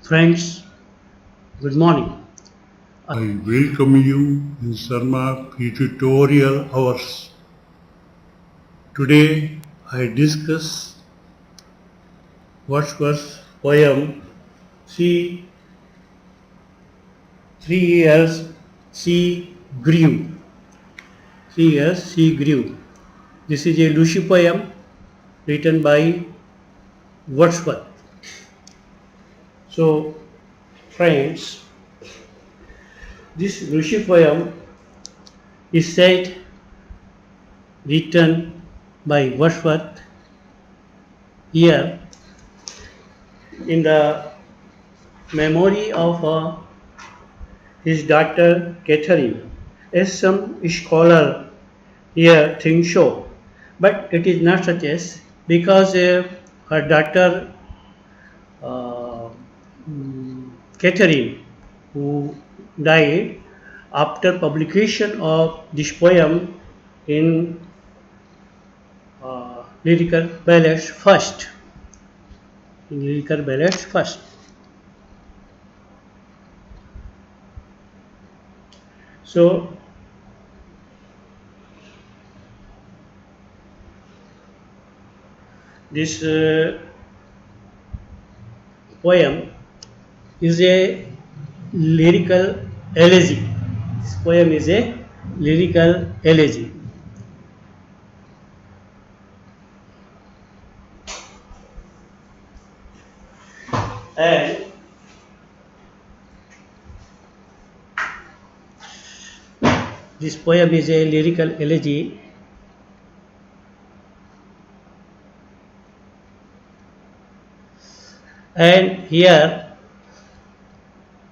Friends, good morning. I welcome you in Sarma pre-tutorial hours. Today I discuss Wordsworth's poem She 3 years she grew. 3 years she grew. This is a Lucy poem written by Wordsworth. So, friends, this Lucy poem is said written by Wordsworth here in the memory of his daughter Catherine, as some scholar here think so, but it is not such as because her daughter uh, Catherine, who died after publication of this poem in Lyrical Ballads first. In Lyrical Ballads first. So this poem is a lyrical elegy. This poem is a lyrical elegy. And this poem is a lyrical elegy. And here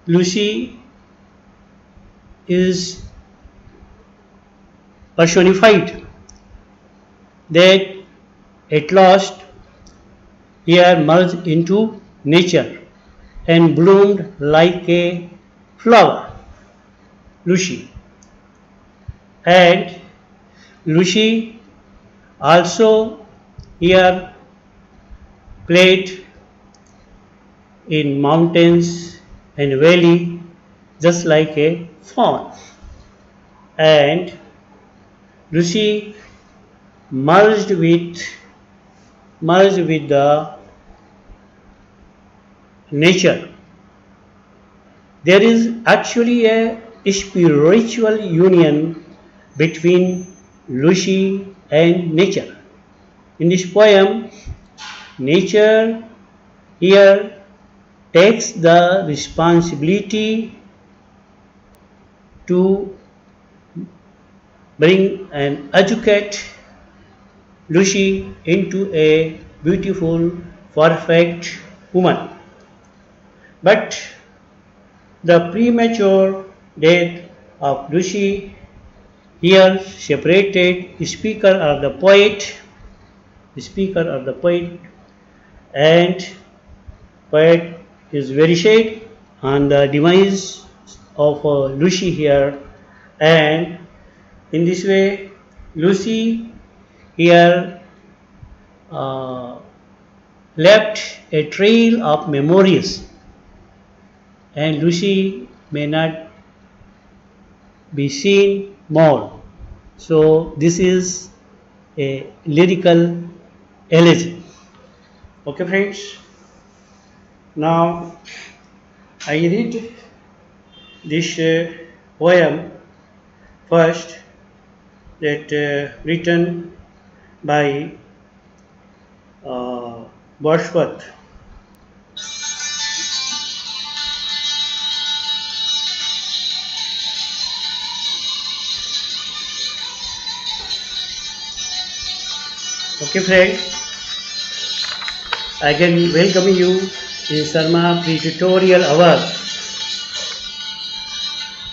Lucy is personified, that at last here merged into nature and bloomed like a flower, Lucy. And Lucy also here played in mountains and valley just like a fawn. And Lucy merged with the nature. There is actually a spiritual union between Lucy and nature. In this poem, nature here takes the responsibility to bring and educate Lucy into a beautiful, perfect woman. But the premature death of Lucy here separated the speaker of the poet, and poet is very sad on the demise of Lucy here, and in this way Lucy here left a trail of memories, and Lucy may not be seen more. So this is a lyrical elegy. Okay, friends. Now I read this poem first, that written by Wordsworth. Okay, friends, again welcome you in Sarma pre-tutorial hour.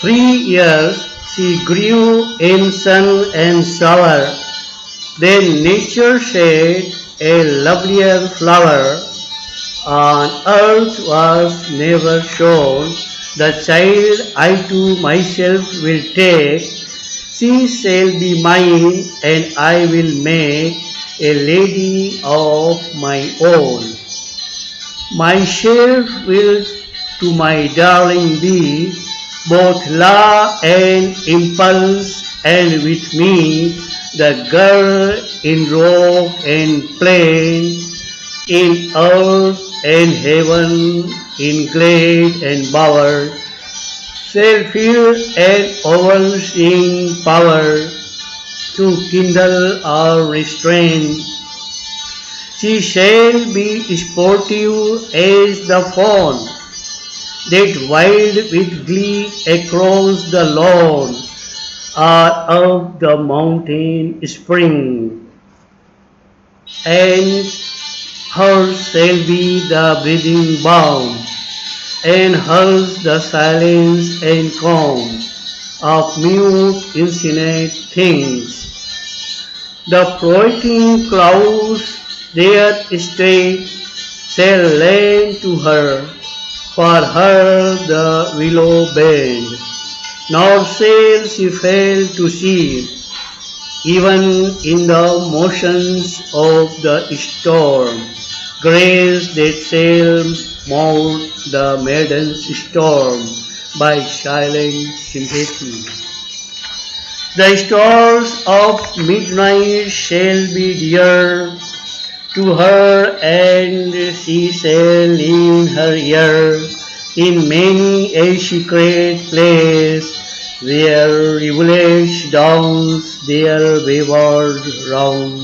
3 years she grew in sun and shower, then nature shed a lovelier flower. On earth was never shown the child I to myself will take. She shall be mine, and I will make a lady of my own. Myself will to my darling bee, both law and impulse, and with me the girl in rock and plain, in earth and heaven, in glade and bower, shall feel an overseeing power to kindle or restrain. She shall be sportive as the fawn, that wild with glee across the lawn, or up the mountain spring, and hers shall be the breathing balm, and hers the silence and calm of mute infinite things. The floating clouds their state shall lend to her, for her the willow bend, nor shall she fail to see, even in the motions of the storm, grace that shall mount the maiden's storm by silent sympathy. The stars of midnight shall be dear to her, and she shall in her ear, in many a secret place, where rivulets dance their wayward round,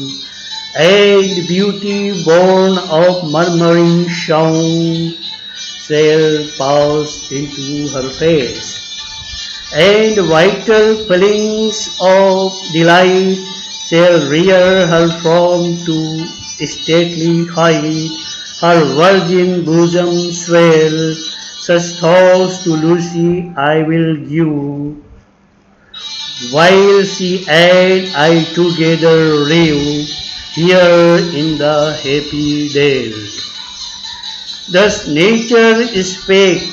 and beauty born of murmuring sound shall pass into her face, and vital feelings of delight shall rear her from to stately height, her virgin bosom swell. Such thoughts to Lucy I will give, while she and I together live here in the happy dale. Thus nature spake,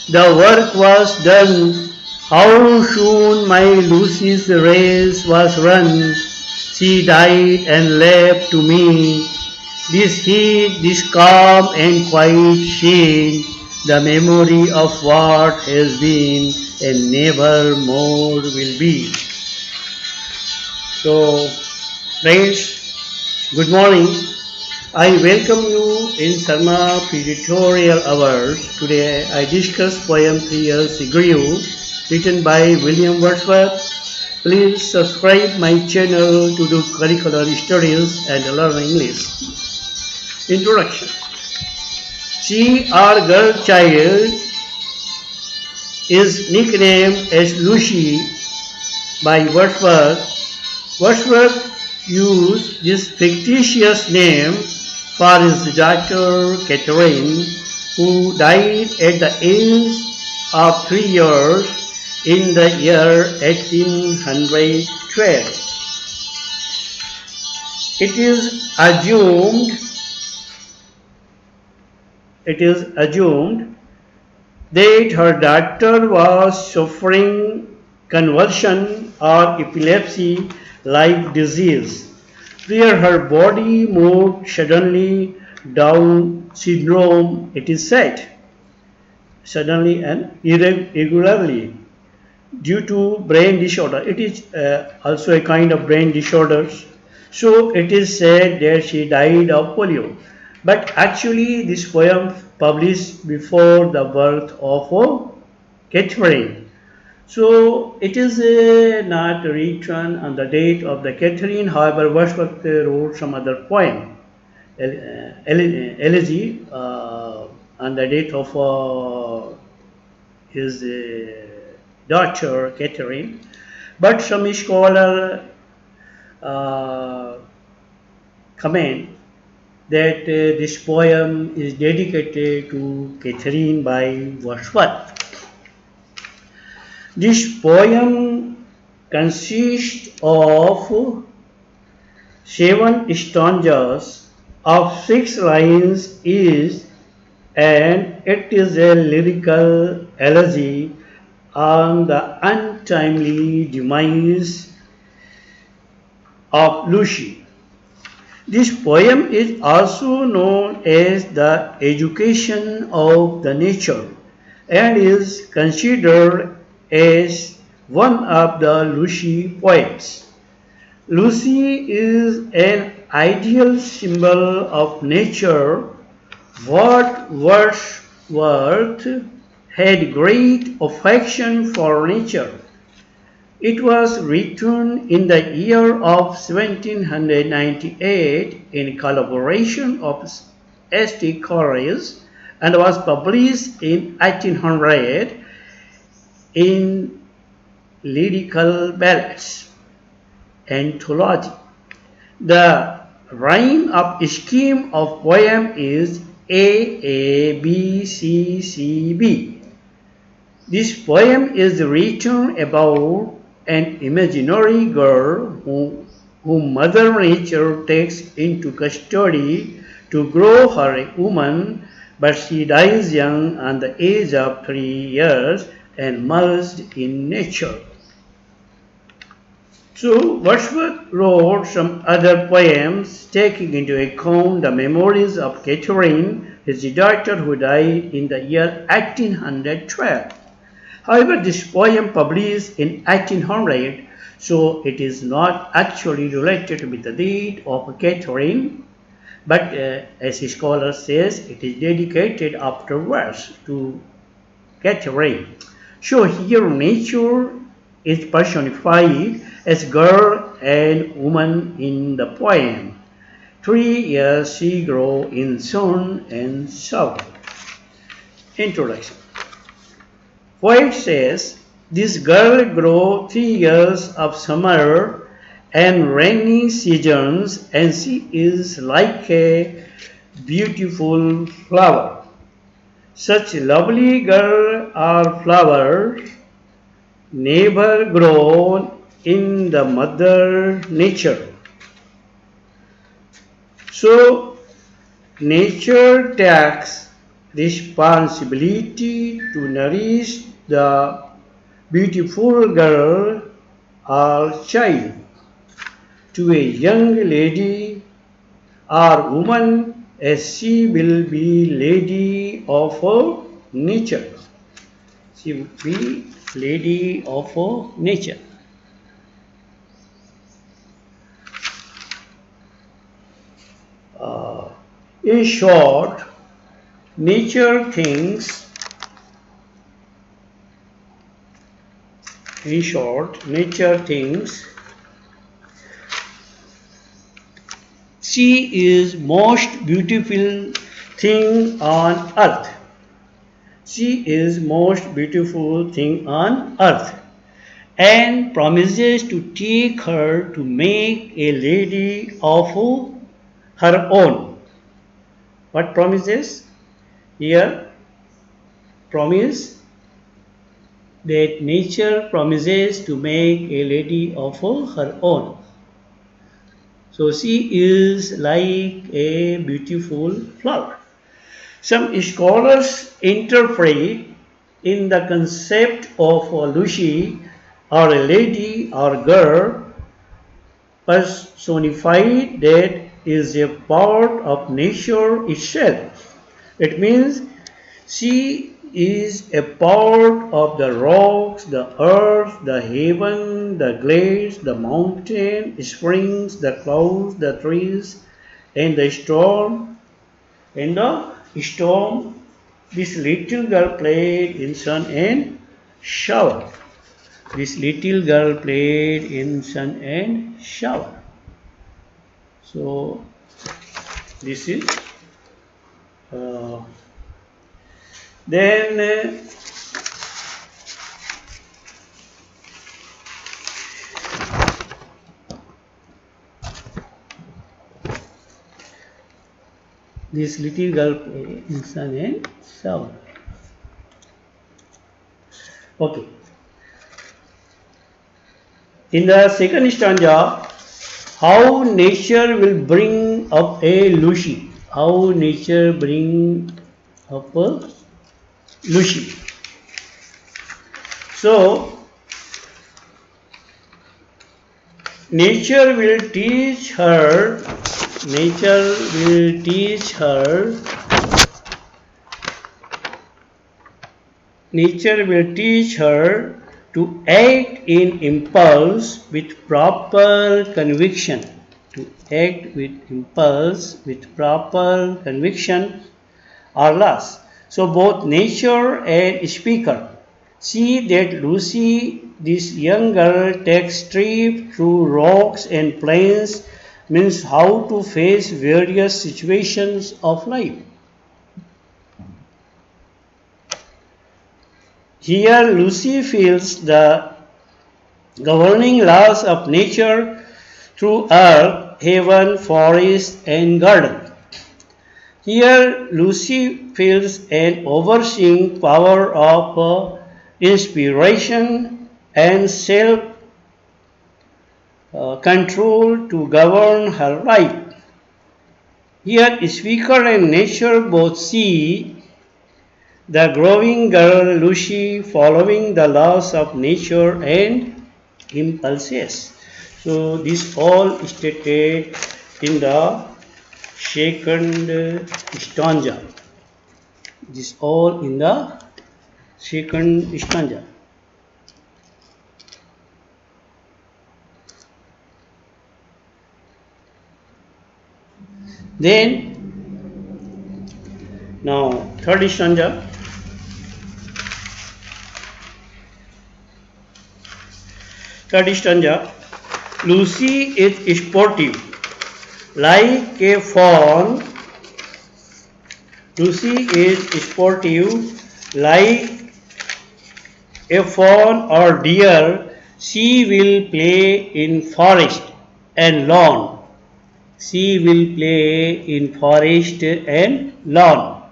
the work was done. How soon my Lucy's race was run! She died and left to me this heat, this calm and quiet scene, the memory of what has been and never more will be. So, friends, good morning. I welcome you in Sarma Editorial Hours. Today I discuss poem 3 Years Grew, written by William Wordsworth. Please subscribe my channel to do curricular studies and learn English. Introduction. She, our girl child, is nicknamed as Lucy by Wordsworth. Wordsworth used this fictitious name for his daughter Catherine, who died at the age of 3 years in the year 1812. It is assumed that her daughter was suffering convulsion or epilepsy-like disease, where her body moved suddenly down syndrome, it is said, suddenly and irregularly, due to brain disorder. It is also a kind of brain disorder. So it is said that she died of polio. But actually this poem published before the birth of Catherine. So it is not written on the date of the Catherine. However, Wordsworth wrote some other poem, elegy, on the date of his daughter Catherine. But some scholars comment that this poem is dedicated to Catherine by Wordsworth. This poem consists of 7 stanzas of 6 lines each, and it is a lyrical elegy on the untimely demise of Lucy. This poem is also known as the Education of the Nature, and is considered as one of the Lucy poems. Lucy is an ideal symbol of nature. What Wordsworth had great affection for nature. It was written in the year of 1798 in collaboration of S.T. Collins and was published in 1800 in Lyrical Ballads Anthology. The rhyme of scheme of poem is A B C C B. This poem is written about an imaginary girl whom Mother Nature takes into custody to grow her a woman, but she dies young at the age of 3 years and merged in nature. So Wordsworth wrote some other poems taking into account the memories of Catherine, his daughter who died in the year 1812. However, this poem published in 1800, so it is not actually related with the date of Catherine, but as a scholar says, it is dedicated afterwards to Catherine. So here nature is personified as girl and woman in the poem. 3 years she grew in sun and shower. Introduction. Poet says, this girl grew 3 years of summer and rainy seasons, and she is like a beautiful flower. Such lovely girl or flowers never grown in the mother nature. So nature takes responsibility to nourish the beautiful girl or child. To a young lady or woman, as she will be lady of her nature. She would be lady of her nature. In short, nature thinks. In short, nature thinks she is most beautiful thing on earth. She is most beautiful thing on earth, and promises to take her to make a lady of her own. What promises? Here, promise that nature promises to make a lady of her own. So she is like a beautiful flower. Some scholars interpret in the concept of a Lucy or a lady or girl personified that is a part of nature itself. It means she is a part of the rocks, the earth, the heaven, the glades, the mountain, springs, the clouds, the trees, and the storm. In the storm, this little girl played in sun and shower. This little girl played in sun and shower. So this is then this little girl played in sun and shower. Okay. In the second stanza, how nature will bring up a Lucy. How nature bring up a Lucy. So, nature will teach her nature will teach her to act in impulse with proper conviction. To act with impulse with proper conviction or loss. So both nature and speaker see that Lucy, this young girl, takes trip through rocks and plains, means how to face various situations of life. Here Lucy feels the governing laws of nature through earth, heaven, forest, and garden. Here Lucy feels an overseeing power of inspiration and self control to govern her life. Here speaker and nature both see the growing girl Lucy following the laws of nature and impulses. So this all stated in the second stanza. This all in the second stanza. Then now third stanza. Third stanza. Lucy is sportive, like a fawn. Lucy is sportive, like a fawn or deer. She will play in forest and lawn. She will play in forest and lawn.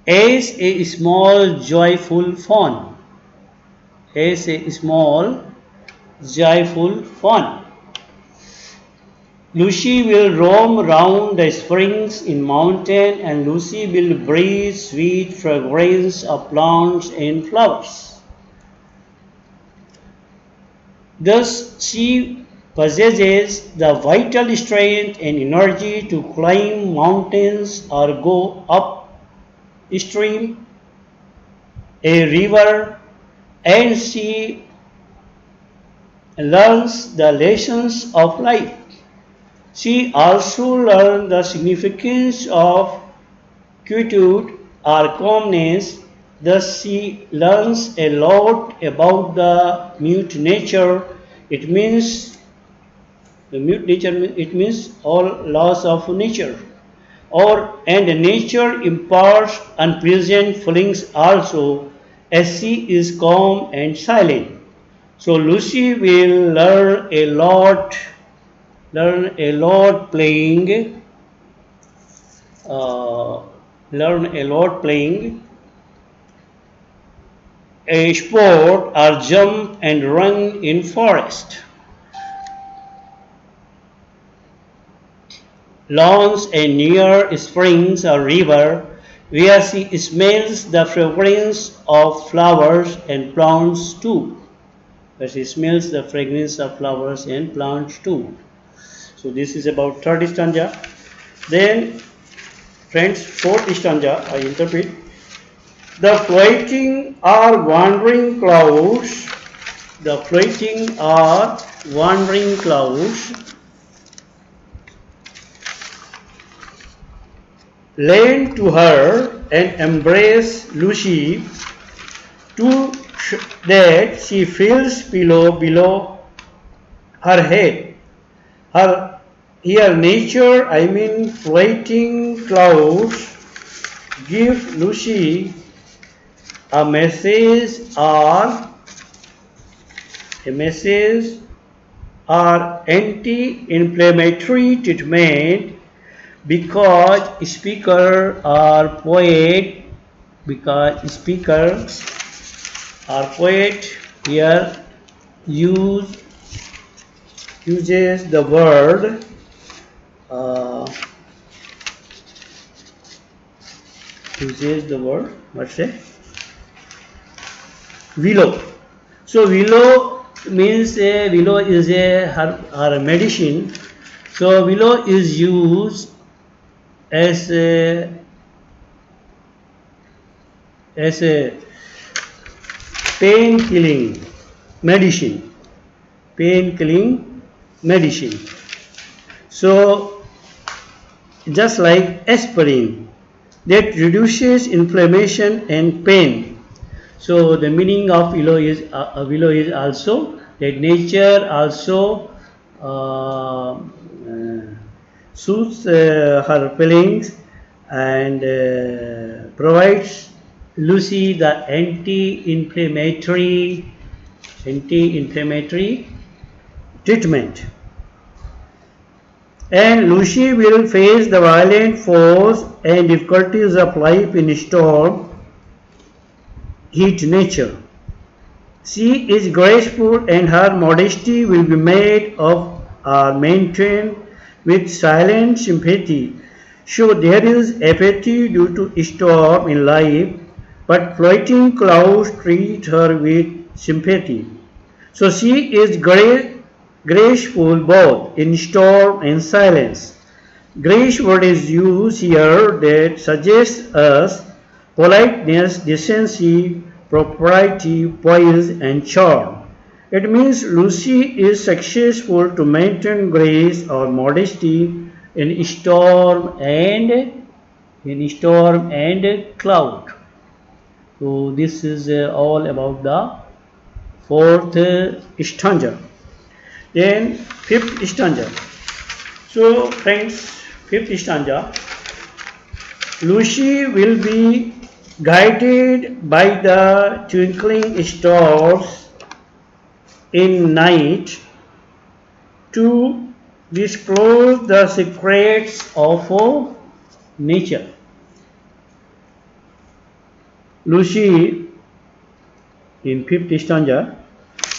As a small joyful fawn. As a small joyful fawn. Lucy will roam round the springs in mountain, and Lucy will breathe sweet fragrance of plants and flowers. Thus she possesses the vital strength and energy to climb mountains or go up stream, a river, and she learns the lessons of life. She also learns the significance of quietude or calmness. Thus she learns a lot about the mute nature. It means all laws of nature. And nature imparts unpleasant feelings also, as she is calm and silent. So Lucy will learn a lot playing a sport or jump and run in forest, lawns and near springs or river, where she smells the fragrance of flowers and plants too. Where she smells the fragrance of flowers and plants too. So this is about third stanza. Then, friends, fourth stanza I interpret. The floating or wandering clouds. The floating or wandering clouds lend to her and embrace Lucy to that she feels below her head. Here nature, floating clouds, give Lucy a message or anti-inflammatory treatment, because speaker or poet here uses the word willow. So willow means willow is her medicine. So willow is used as as a pain-killing medicine. Pain-killing medicine. So, just like aspirin, that reduces inflammation and pain. So, the meaning of willow is also that nature also soothes her feelings and provides Lucy the anti-inflammatory treatment. And Lucy will face the violent force and difficulties of life in storm, heat nature. She is graceful and her modesty will be made of or maintained with silent sympathy. So there is apathy due to storm in life, but floating clouds treat her with sympathy. So she is graceful both in storm and silence. Grace word is used here that suggests us politeness, decency, propriety, poise, and charm. It means Lucy is successful to maintain grace or modesty in storm and cloud. So this is all about the fourth stanza. Then fifth stanza. So friends, fifth stanza. Lucy will be guided by the twinkling stars in night to disclose the secrets of nature. Lucy, in fifth stanza,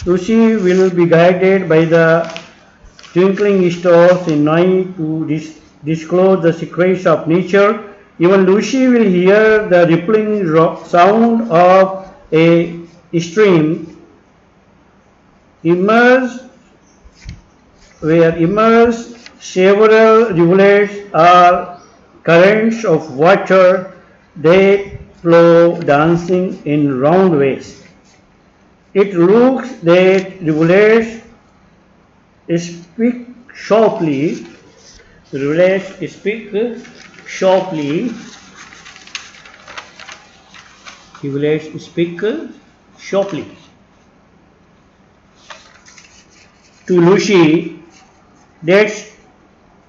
Lucy will be guided by the twinkling stars in night to disclose the secrets of nature. Even Lucy will hear the rippling sound of a stream immersed several rivulets or currents of water that flow dancing in round waves. It looks that rivulets speak sharply. Rivulets speak sharply. Rivulets speak sharply. To Lucy, that's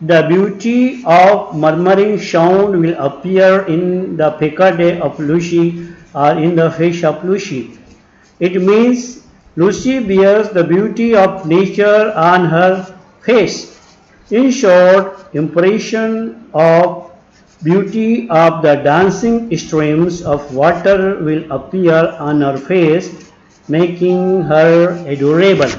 the beauty of murmuring sound will appear in the facade of Lucy or in the face of Lucy. It means Lucy bears the beauty of nature on her face. In short, impression of beauty of the dancing streams of water will appear on her face, making her adorable.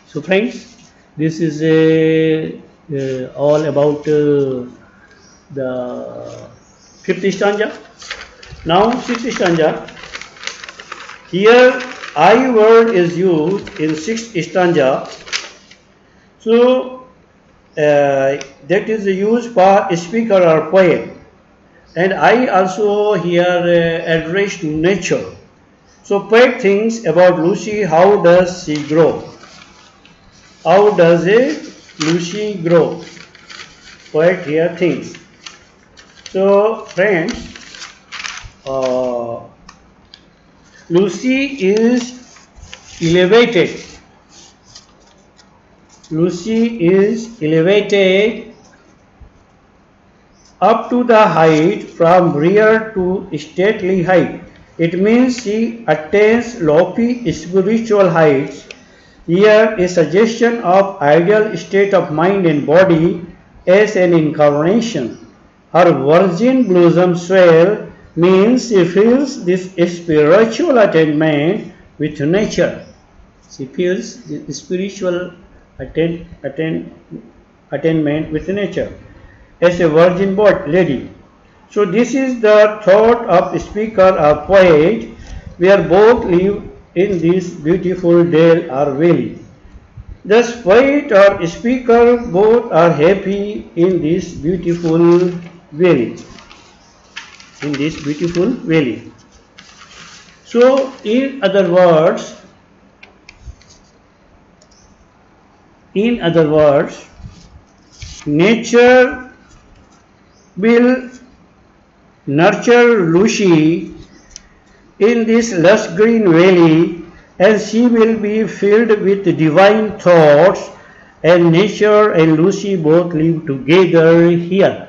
So friends, this is all about the fifth stanza. Now sixth stanza. Here I word is used in sixth stanza. So that is used for a speaker or poet. And I also here address to nature. So poet thinks about Lucy, how does she grow? How does Lucy grow? Poet here thinks. So friends, Lucy is elevated. Lucy is elevated up to the height from rear to stately height. It means she attains lofty spiritual heights. Here a suggestion of ideal state of mind and body as an incarnation. Her virgin blossom swell means she feels this spiritual attainment with nature. She feels the spiritual attainment with nature as a virgin lady. So this is the thought of speaker or poet where both live in this beautiful dale or valley. Thus poet or speaker both are happy in this beautiful valley. In this beautiful valley. So in other words, nature will nurture Lucy in this lush green valley, and she will be filled with divine thoughts, and nature and Lucy both live together here.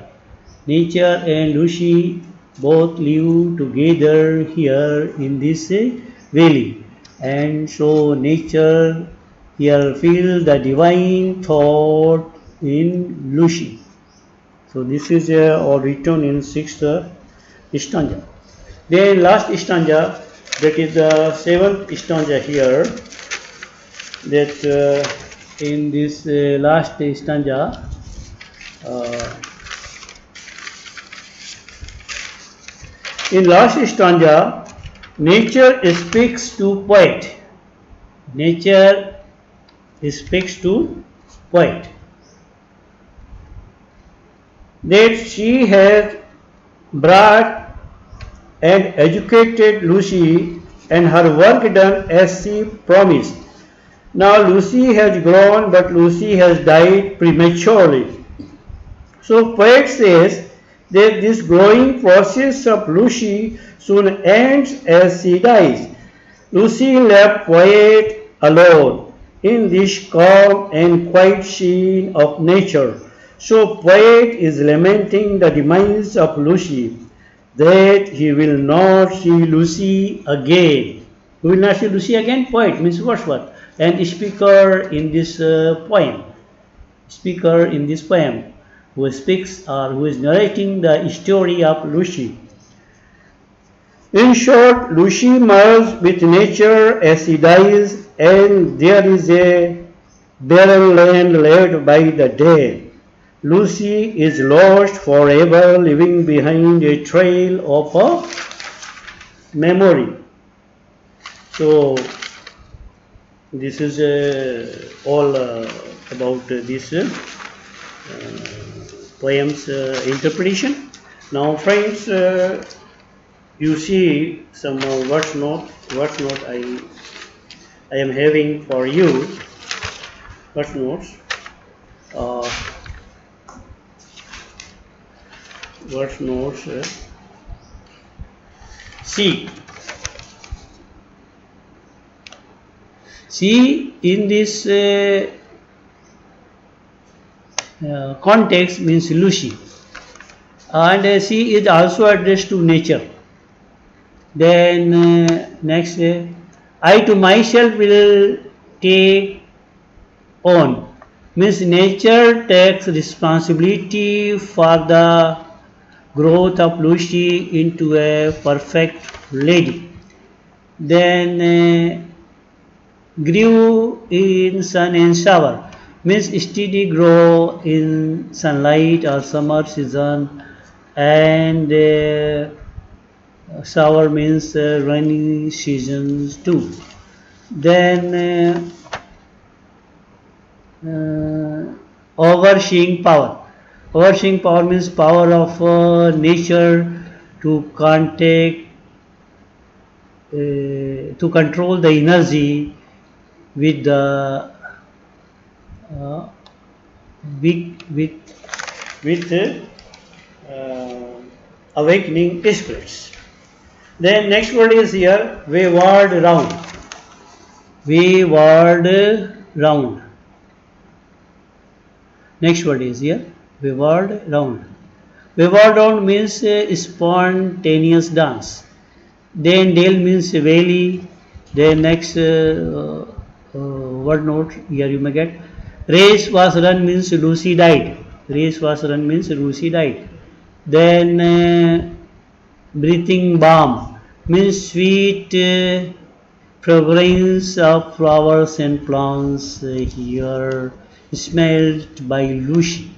Nature and Lucy both live together here in this valley, and so nature here feel the divine thought in Lucy. So this is all written in 6th stanza. Then last stanza, that is the 7th stanza here, that in this last stanza, in last stanza, nature speaks to poet. Nature speaks to poet. That she has brought and educated Lucy and her work done as she promised. Now Lucy has grown, but Lucy has died prematurely. So poet says that this growing process of Lucy soon ends as she dies. Lucy left poet alone in this calm and quiet scene of nature. So poet is lamenting the demise of Lucy, that he will not see Lucy again. He will not see Lucy again. Poet means Wordsworth, and speaker in this poem. Speaker in this poem, who speaks or who is narrating the story of Lucy. In short, Lucy merges with nature as she dies, and there is a barren land left by the dead. Lucy is lost forever, leaving behind a trail of a memory. So this is all about this poem's interpretation. Now friends, you see some words note I am having for you. Words notes. Words notes. See in this context means Lucy, and she is also addressed to nature. Then next, I to myself will take on means nature takes responsibility for the growth of Lucy into a perfect lady. Then grew in sun and shower means steady grow in sunlight or summer season, and shower means rainy seasons too. Then overseeing power. Overseeing power means power of nature to to control the energy with the awakening spirits. Then next word is here, wayward round. Wayward round. Next word is here, wayward round. Wayward round means spontaneous dance. Then dale means valley. Then next word note here you may get. Race was run means Lucy died. Race was run means Lucy died. Then breathing balm means sweet fragrance of flowers and plants here smelled by Lucy.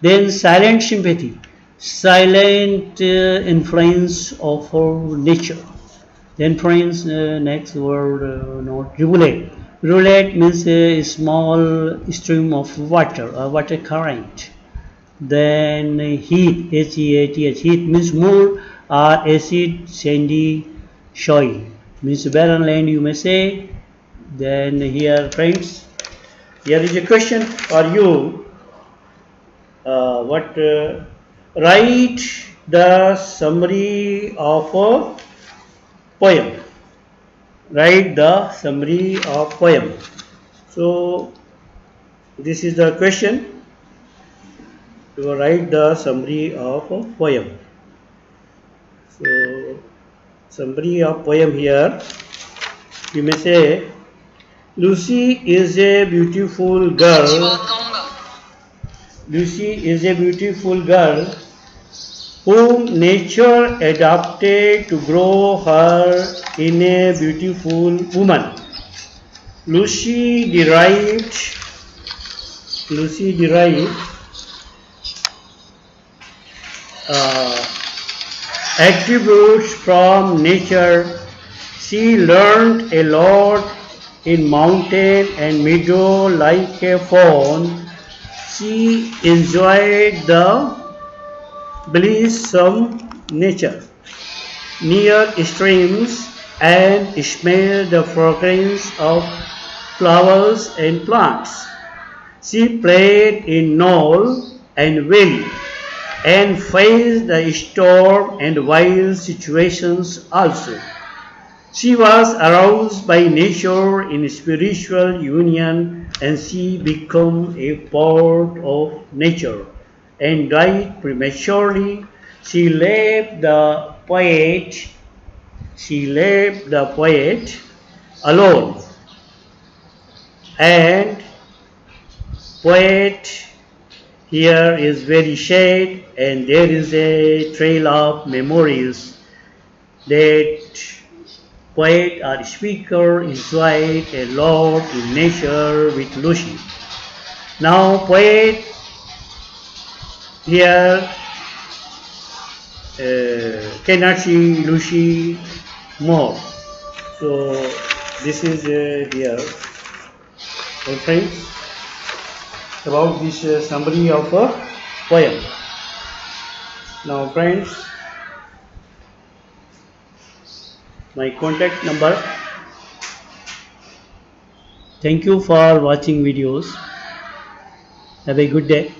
Then silent sympathy, silent influence of her nature. Then friends, next word note, jubilate. Roulette means a small stream of water or water current. Then heath, H-E-A-T-H, heath means moor or acid sandy soil, means barren land you may say. Then here friends, here is a question for you. Write the summary of a poem. Write the summary of poem. So this is the question. You write the summary of a poem. So summary of poem here. You may say, Lucy is a beautiful girl. Lucy is a beautiful girl whom nature adapted to grow her in a beautiful woman. Lucy derived attributes from nature. She learned a lot in mountain and meadow like a fawn. She enjoyed the blissome nature near streams and smelled the fragrance of flowers and plants. She played in knoll and valley and faced the storm and wild situations also. She was aroused by nature in spiritual union, and she became a part of nature and died prematurely. She left the poet alone, and poet here is very sad, and there is a trail of memories that poet or speaker enjoyed a lot in nature with Lucy. Now poet here cannot see Lucy more. So this is here, friends, about this summary of a poem. Now friends, my contact number. Thank you for watching videos. Have a good day.